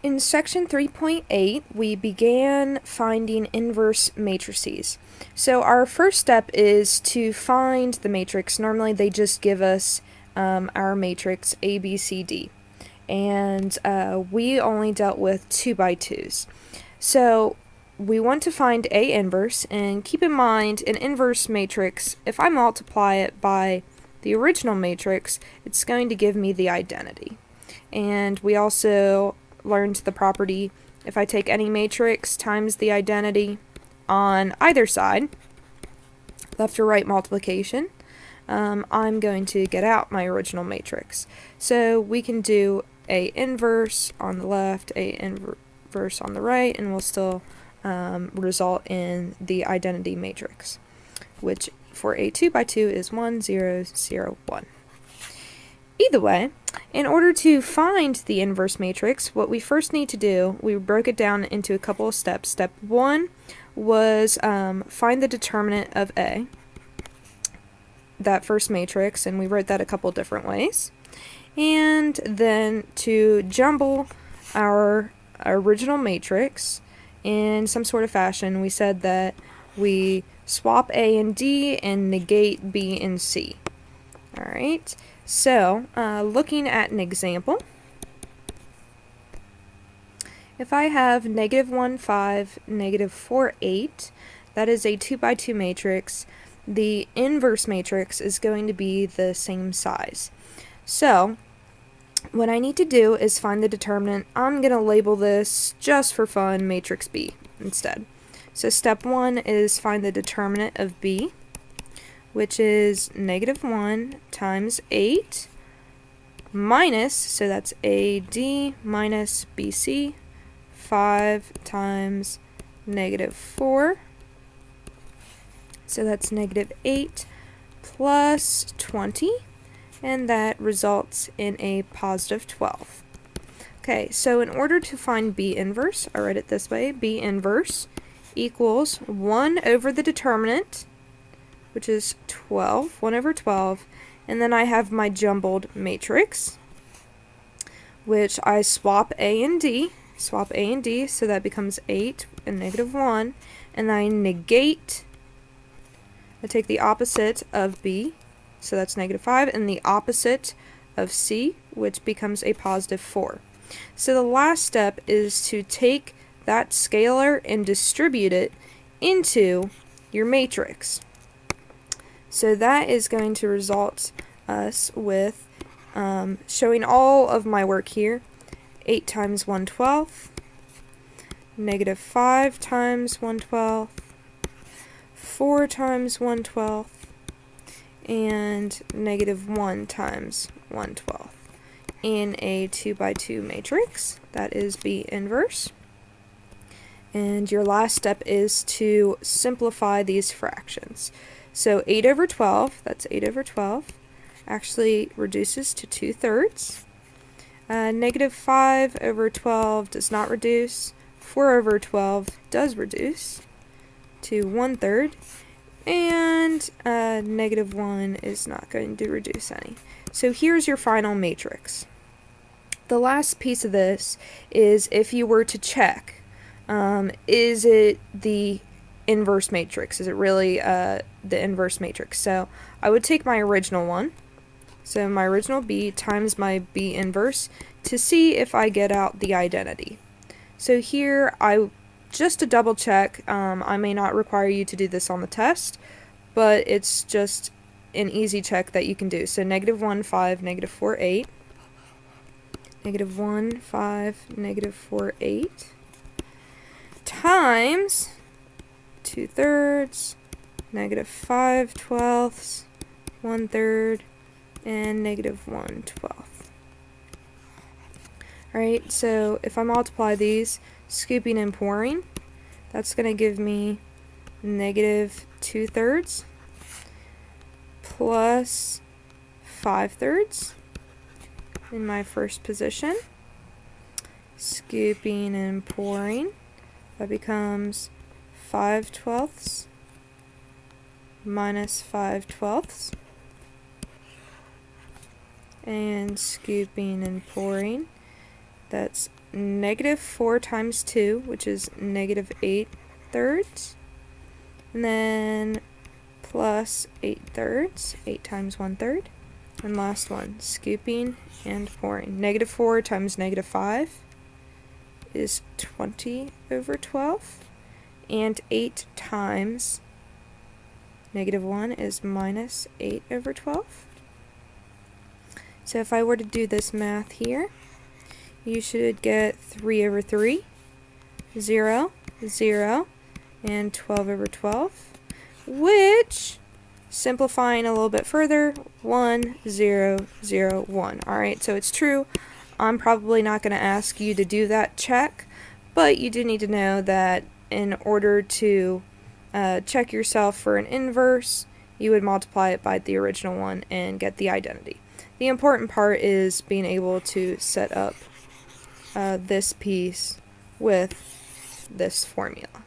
In section 3.8, we began finding inverse matrices. So our first step is to find the matrix. Normally they just give us our matrix A, B, C, D. And we only dealt with 2x2s. So we want to find A inverse, and keep in mind an inverse matrix, if I multiply it by the original matrix, it's going to give me the identity. And we also learned the property, if I take any matrix times the identity on either side, left or right multiplication, I'm going to get out my original matrix. So we can do A inverse on the left, A inverse on the right, and we'll still result in the identity matrix, which for a 2x2 is 1, 0, 0, 1. Either way, in order to find the inverse matrix, what we first need to do, we broke it down into a couple of steps. Step 1 was find the determinant of A, that first matrix, and we wrote that a couple different ways. And then to jumble our original matrix in some sort of fashion, we said that we swap A and D and negate B and C. Alright, so looking at an example, if I have -1, 5, -4, 8, that is a 2x2 matrix, the inverse matrix is going to be the same size. So what I need to do is find the determinant. I'm going to label this, just for fun, matrix B instead. So step 1 is find the determinant of B, which is -1 times 8 minus, so that's AD minus BC, 5 times -4, so that's -8 plus 20, and that results in a positive 12. Okay, so in order to find B inverse, I write it this way, B inverse equals 1 over the determinant, which is 12, 1 over 12, and then I have my jumbled matrix, which I swap A and D, so that becomes 8 and -1, and I negate, I take the opposite of B, so that's -5, and the opposite of C, which becomes a positive 4. So the last step is to take that scalar and distribute it into your matrix. So that is going to result us with showing all of my work here. 8 times 1/12, -5 times 1/12, 4 times 1/12, and -1 times 1/12 in a 2x2 matrix. That is B inverse. And your last step is to simplify these fractions. So 8 over 12, that's 8 over 12, actually reduces to 2/3. -5 over 12 does not reduce. 4 over 12 does reduce to 1/3. And -1 is not going to reduce any. So here's your final matrix. The last piece of this is if you were to check, is it the inverse matrix? Is it really the inverse matrix? So I would take my original one, so my original B times my B inverse, to see if I get out the identity. So here, just to double check, I may not require you to do this on the test, but it's just an easy check that you can do. So -1, 5, -4, 8, -1, 5, -4, 8, times 2/3, -5/12, 1/3, and -1/12. Alright, so if I multiply these, scooping and pouring, that's going to give me -2/3 plus 5/3 in my first position. Scooping and pouring, that becomes 5/12 minus 5/12. And scooping and pouring, that's negative 4 times 2, which is negative 8/3, and then plus 8/3, 8 times 1/3, and last one, scooping and pouring. Negative 4 times negative 5 is 20/12, and 8 times negative 1 is minus 8/12. So if I were to do this math here, you should get 3/3, 0, 0, and 12/12, which, simplifying a little bit further, 1, 0, 0, 1. Alright, so it's true. I'm probably not going to ask you to do that check, but you do need to know that in order to check yourself for an inverse, you would multiply it by the original one and get the identity. The important part is being able to set up this piece with this formula.